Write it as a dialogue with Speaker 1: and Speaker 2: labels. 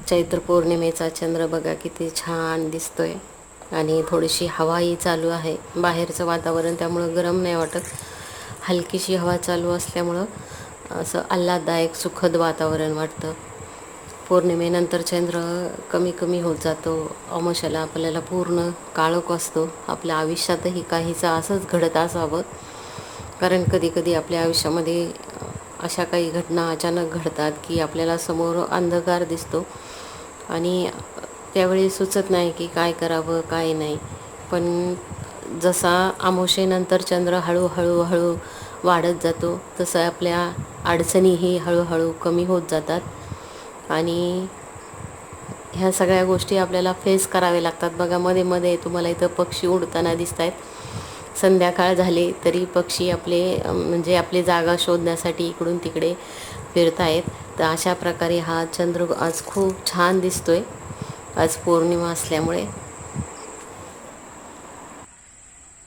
Speaker 1: चैत्र पौर्णिमेचा चंद्र बघा किती छान दिसतोय आणि थोडीशी हवाही चालू आहे. बाहेरचं वातावरण त्यामुळं गरम नाही वाटत. हलकीशी हवा चालू असल्यामुळं असं आल्हाददायक सुखद वातावरण वाटतं. पौर्णिमेनंतर चंद्र कमी कमी होत जातो. अमावास्येला आपल्याला पूर्ण काळोख असतो. आपल्या आयुष्यातही काहीसं असंच घडत असावं, कारण कधी कधी आपल्या आयुष्यामध्ये अशा काही घटना अचानक घडतात की आपल्याला समोर अंधकार दिसतो आणि त्यावेळी सुचत नाही की काय करावं काय नाही. पण जसा अमावास्येनंतर चंद्र हळूहळू वाढत जातो तसं आपल्या अडचणीही हळूहळू कमी होत जातात आणि ह्या सगळ्या गोष्टी आपल्याला फेस कराव्या लागतात. बघा, मध्ये मध्ये तुम्हाला इथं पक्षी उडताना दिसत आहेत. संध्याकाळ झाली तरी पक्षी म्हणजे आपली जागा शोधण्यासाठी इकडून तिकडे फिरत आहेत. तर अशा प्रकारे हा चंद्र आज खूप छान दिसतोय, आज पौर्णिमा असल्यामुळे.